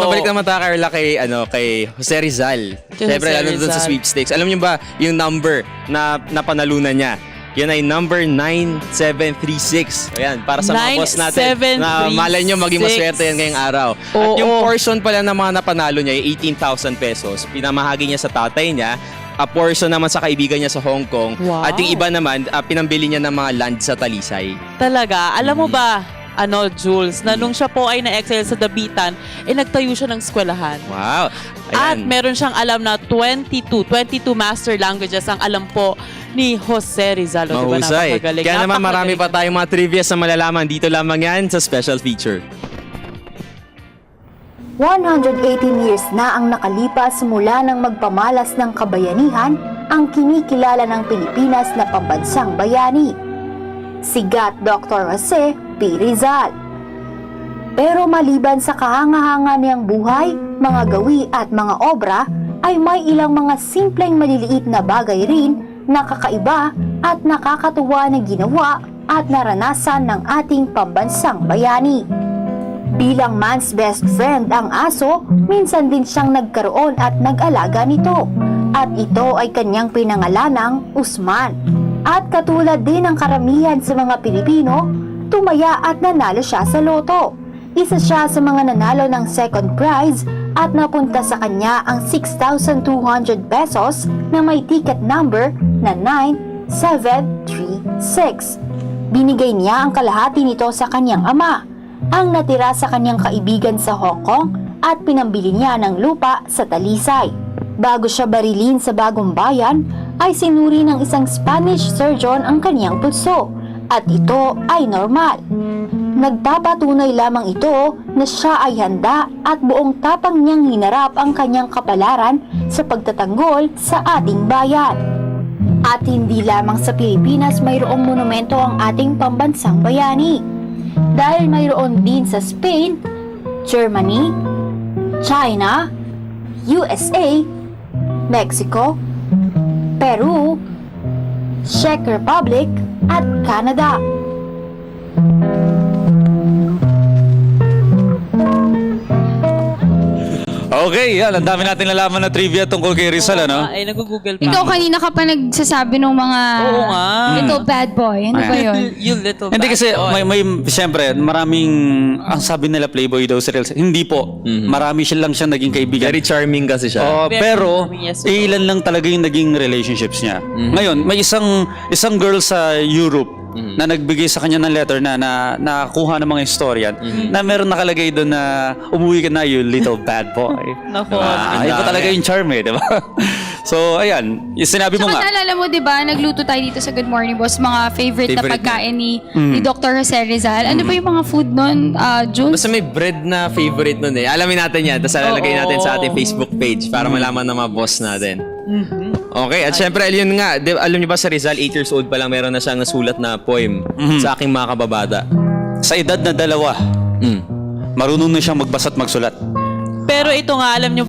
Mabalik naman tayo, Carla, kay Jose Rizal. Siyempre, lalo doon sa sweepstakes. Alam niyo ba yung number na napanalunan niya? Yan ay number 9736. Ayan, para sa mga boss natin na malay nyo maging maswerte yan ngayong araw. At yung portion pala ng mga napanalo niya, yung 18,000 pesos, pinamahagi niya sa tatay niya, a portion naman sa kaibigan niya sa Hong Kong, at yung iba naman, pinambili niya ng mga land sa Talisay. Talaga? Alam mo ba, Jules, na nung siya po ay na-excel sa Dabitan, nagtayo siya ng eskwelahan. Wow! Ayan. At meron siyang alam na 22 master languages ang alam po ni Jose Rizal. Mahusay. Kaya naman marami pa tayong mga trivia sa malalaman. Dito lamang yan sa special feature. 118 years na ang nakalipas mula nang magpamalas ng kabayanihan ang kinikilala ng Pilipinas na pambansang bayani. Sigat Dr. Jose P. Rizal. Pero maliban sa kahanga-hanga niyang buhay, mga gawi at mga obra, ay may ilang mga simpleng maliliit na bagay rin na kakaiba at nakakatuwa na ginawa at naranasan ng ating pambansang bayani. Bilang man's best friend ang aso, minsan din siyang nagkaroon at nag-alaga nito. At ito ay kanyang pinangalanang Usman. At katulad din ng karamihan sa mga Pilipino, tumaya at nanalo siya sa loto. Isa siya sa mga nanalo ng second prize at napunta sa kanya ang 6,200 pesos na may ticket number na 9736. Binigay niya ang kalahati nito sa kanyang ama, ang natira sa kanyang kaibigan sa Hong Kong at pinambili niya ng lupa sa Talisay. Bago siya barilin sa Bagong Bayan, ay sinuri ng isang Spanish surgeon ang kanyang pulso at ito ay normal. Nagpapatunay lamang ito na siya ay handa at buong tapang niyang hinarap ang kanyang kapalaran sa pagtatanggol sa ating bayan. At hindi lamang sa Pilipinas mayroong monumento ang ating pambansang bayani. Dahil mayroon din sa Spain, Germany, China, USA, Mexico, Peru, Czech Republic at Canada. Okay, yan. Ang dami natin nalaman na trivia tungkol kay Rizal, ano? Ay, nag-google pa. Ikaw kanina ka pa nagsasabi ng mga Oo nga. little bad boy. Ano ba yun? You little Hindi bad kasi, boy. siyempre, maraming, ang sabi nila playboy daw si Rizal. Hindi po. Marami lang siyang naging kaibigan. Very charming kasi siya. Very Pero, charming, yes po. ilan lang talaga yung naging relationships niya. Ngayon, may isang girl sa Europe na nagbigay sa kanya ng letter na nakuha ng mga historian na meron nakalagay doon na umuwi ka na, you little bad boy. Nako. Iba talaga yung charm eh, di ba? So, ayan. Yung sinabi mo Saka nga. naalala mo, di ba, nagluto tayo dito sa Good Morning Boss, mga favorite na Favorite pagkain ni Dr. Jose Rizal. Ano ba yung mga food nun, Jules? Basta may bread na favorite nun eh. Alamin natin yan. Tapos lalagay natin sa ating Facebook page para malaman ng mga boss natin. Okay, at syempre, yun nga, alam niyo ba sa Rizal, 8 years old pa lang meron na siyang nasulat na poem sa aking mga kababata. Sa edad na 2, marunong na siyang magbasa at magsulat. Pero ito nga, alam niyo